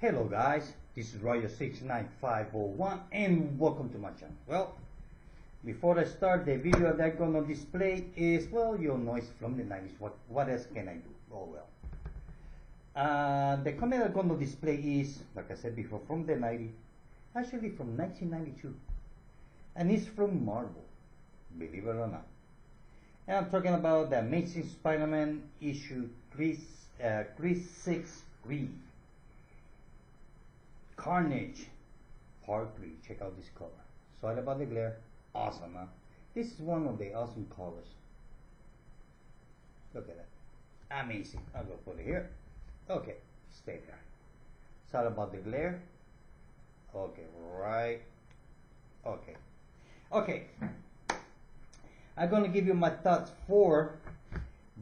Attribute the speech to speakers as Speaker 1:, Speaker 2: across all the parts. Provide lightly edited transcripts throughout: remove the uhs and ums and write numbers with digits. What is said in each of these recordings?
Speaker 1: Hello guys, this is Roger69501 and welcome to my channel. Well, before I start, the video that I'm gonna display is, well, you know, it's from the 90s. What else can I do? Oh well. The comic I'm gonna display is, like I said before, from the 90s, actually from 1992. And it's from Marvel, believe it or not. And I'm talking about the Amazing Spider-Man issue 363. Carnage, Part 3. Check out this cover. Sorry about the glare. Awesome, huh? This is one of the awesome covers. Look at that. Amazing. I'll go put it here. Okay, stay there. Sorry about the glare. Okay, right. Okay. Okay. I'm gonna give you my thoughts for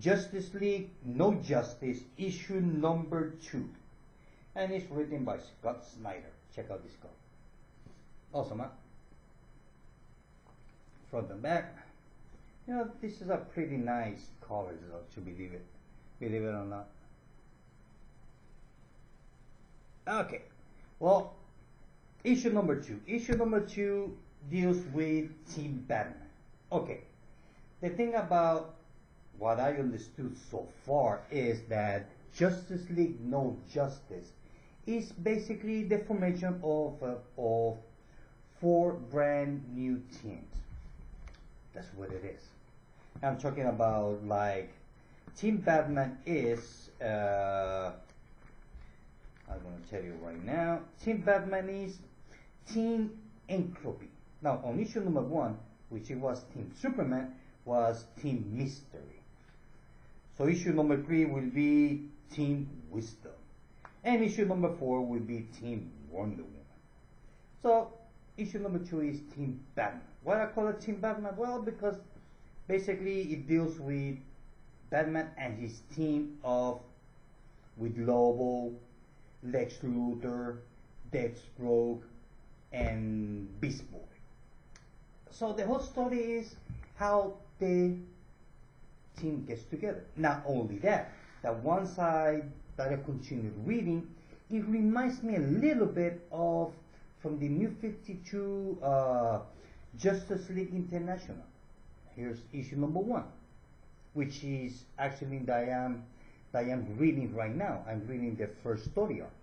Speaker 1: Justice League No Justice issue number 2. And it's written by Scott Snyder. Check out this cover. Awesome, huh? Front and back. You know, this is a pretty nice cover, to believe it. Believe it or not. Okay. Well, issue number 2. Issue number 2 deals with Team Batman. Okay. The thing about what I understood so far is that Justice League No Justice is basically the formation of 4 brand new teams. That's what it is. I'm talking about, like, Team Batman is, I'm going to tell you right now, Team Batman is Team Entropy. Now, on issue number 1, which it was Team Superman, was Team Mystery. So issue number 3 will be Team Wisdom. And issue number 4 will be Team Wonder Woman. So issue number 2 is Team Batman. Why I call it Team Batman? Well, because basically it deals with Batman and his team with Lobo, Lex Luthor, Deathstroke, and Beast Boy. So the whole story is how the team gets together. Not only that, once I continued reading, it reminds me a little bit of from the New 52 Justice League International. Here's issue number 1, which is actually that I am reading right now. I'm reading the first story arc.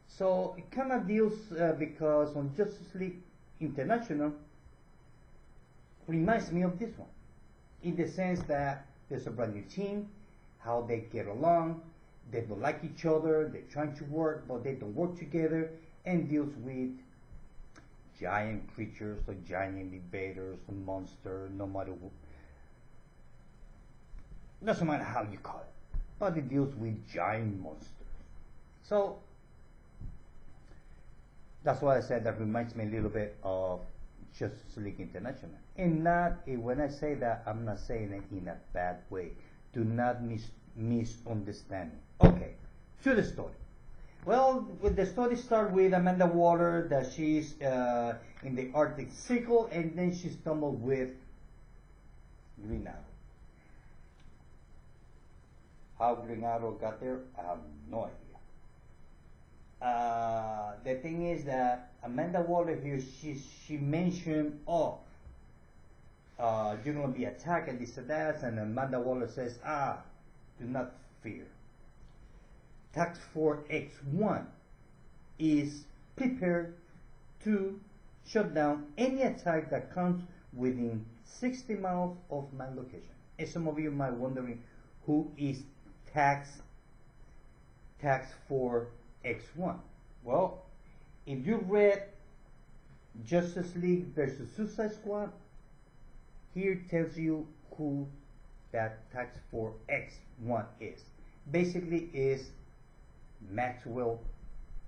Speaker 1: So it kind of deals because on Justice League International reminds me of this one, in the sense that there's a brand new team, how they get along, they don't like each other, they're trying to work, but they don't work together, and deals with giant creatures, or giant invaders, a monster, no matter who. Doesn't matter how you call it, but it deals with giant monsters. So that's why I said that reminds me a little bit of Justice League International. And when I say that, I'm not saying it in a bad way. Do not misunderstand me. Okay, to the story. Well, the story starts with Amanda Waller, that she's in the Arctic Circle, and then she stumbled with Green Arrow. How Green Arrow got there, I have no idea. The thing is that Amanda Waller here, she mentioned, you're going to be attacked and this and that, and Amanda Waller says, do not fear. Task Force X1 is prepared to shut down any attack that comes within 60 miles of my location. And some of you might be wondering, who is Task Force X1? Well, if you read Justice League versus Suicide Squad, here tells you who that Task Force X1 is. Basically is Maxwell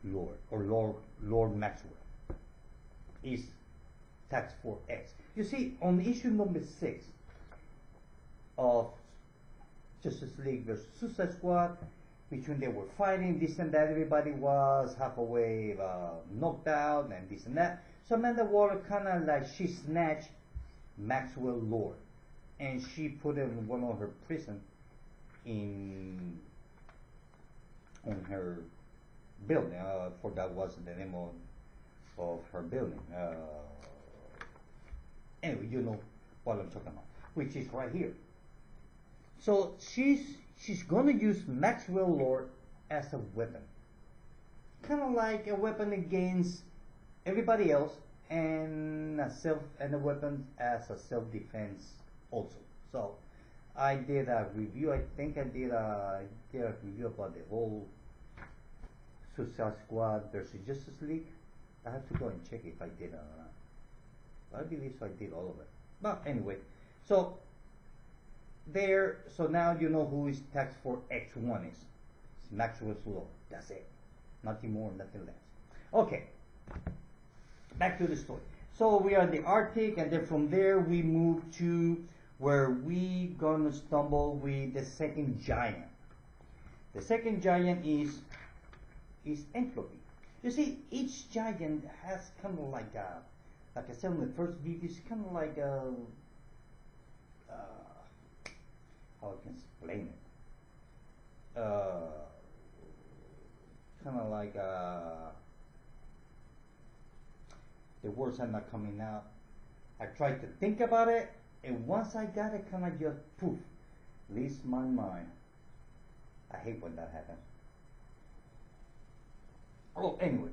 Speaker 1: Lord, or Lord Maxwell is Task Force X. You see, on issue number 6 of Justice League versus Suicide Squad, between they were fighting, this and that, everybody was halfway knocked out and this and that. So Amanda Waller kind of like, she snatched Maxwell Lord and she put him in one of her prison on her building. For that was the name of her building. Anyway, you know what I'm talking about, which is right here. So she's gonna use Maxwell Lord as a weapon, kind of like a weapon against everybody else, and a weapon as a self defense also. So I did a review. I think I did a review about the whole Suicide Squad versus Justice League. I have to go and check if I did or not. I believe so. I did all of it. But anyway, so so now you know who is tax for X1 is. It's Maxwell's law. That's it. Nothing more, nothing less. Okay, back to the story. So we are in the Arctic, and then from there we move to where we gonna stumble with the second giant. The second giant is entropy. You see, each giant has kind of like I said in the first video, it's kind of like how I can explain it. Kind of like the words are not coming out. I tried to think about it, and once I got it, kind of just poof, leaves my mind. I hate when that happens. Oh, anyway,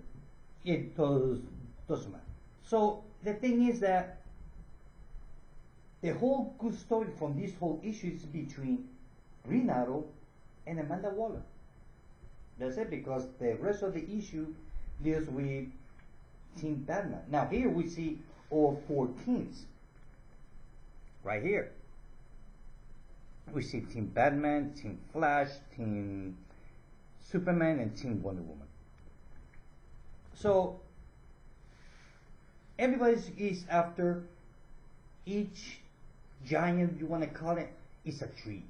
Speaker 1: it doesn't matter. So the thing is that the whole good story from this whole issue is between Green Arrow and Amanda Waller. That's it, because the rest of the issue deals with Team Batman. Now here we see all four teams. Right here. We see Team Batman, Team Flash, Team Superman, and Team Wonder Woman. So everybody is after each giant, you want to call it, is a tree.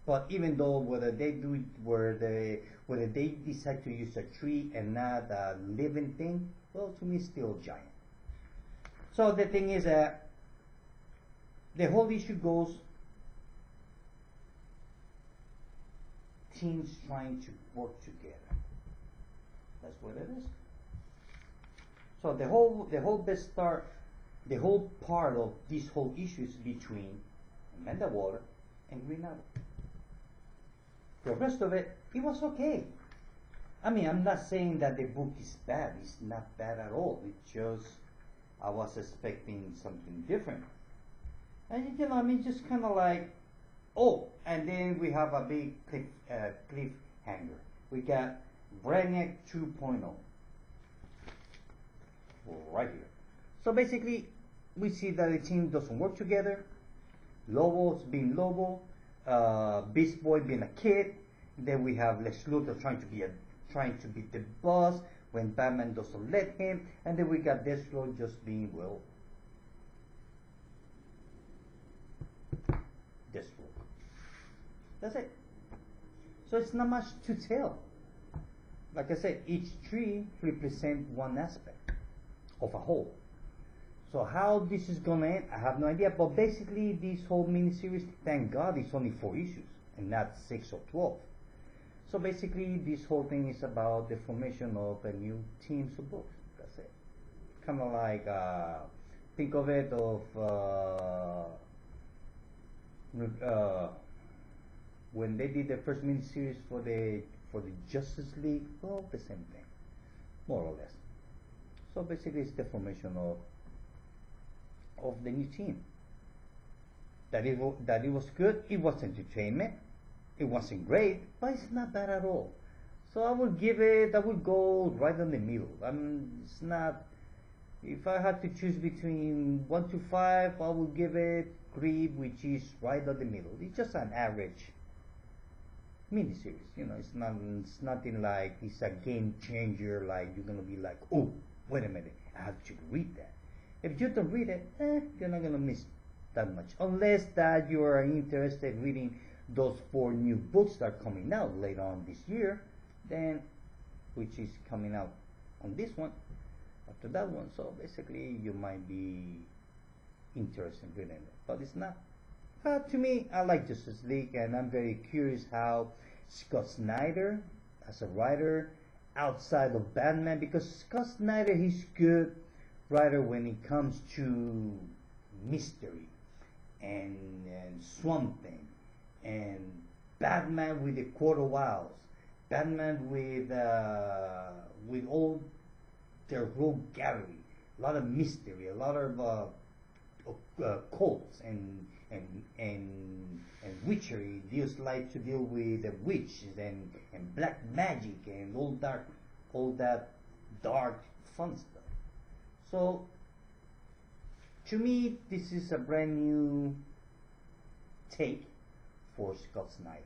Speaker 1: But even though whether they decide to use a tree and not a living thing, well, to me it's still giant. So the thing is that the whole issue goes teams trying to work together. That's what it is. So the whole best start, the whole part of this whole issue is between Amanda Waller and Green Arrow. The rest of it, it was okay. I mean, I'm not saying that the book is bad. It's not bad at all. It's just I was expecting something different. And you know, I mean, just kind of like, oh, and then we have a big cliffhanger. We got Brainiac 2.0 right here. So basically, we see that the team doesn't work together. Lobo's being Lobo, Beast Boy being a kid. Then we have Lex Luthor trying to be the boss when Batman doesn't let him. And then we got Deathstroke just being, well, Deathstroke. That's it. So it's not much to tell. Like I said, each tree represents one aspect of a whole. So how this is gonna end, I have no idea. But basically, this whole miniseries, thank God, it's only 4 issues and not 6 or 12. So basically, this whole thing is about the formation of a new team of books. That's it. Kind of like think of it of when they did the first miniseries for the Justice League. Well, the same thing, more or less. So basically, it's the formation of the new team. That it was good. It was entertainment. It wasn't great, but it's not bad at all. So I would go right in the middle. It's not. If I had to choose between 1 to 5, I would give it 3, which is right in the middle. It's just an average miniseries. You know, it's nothing like it's a game changer. Like you're gonna be like, oh, wait a minute, I have to read that. If you don't read it, you're not gonna miss that much, unless that you are interested in reading those 4 new books that are coming out later on this year, then which is coming out on this one after that one. So basically, you might be interested in reading it, but it's not. To me, I like Justice League, and I'm very curious how Scott Snyder as a writer outside of Batman, because Scott Snyder, he's good writer when it comes to mystery and Swamp Thing and Batman with the Court of Owls, Batman with all their rogue gallery, a lot of mystery, a lot of cults and witchery. Deals like to deal with the witches and black magic and all that dark fun stuff. So to me, this is a brand new take for Scott Snyder.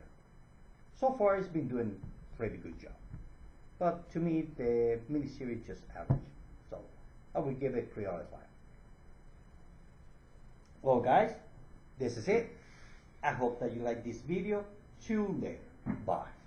Speaker 1: So far, it's been doing a pretty good job. But to me, the miniseries just average. So I would give it 3 out of 5. Well, guys, this is it. I hope that you like this video. See you later. Bye.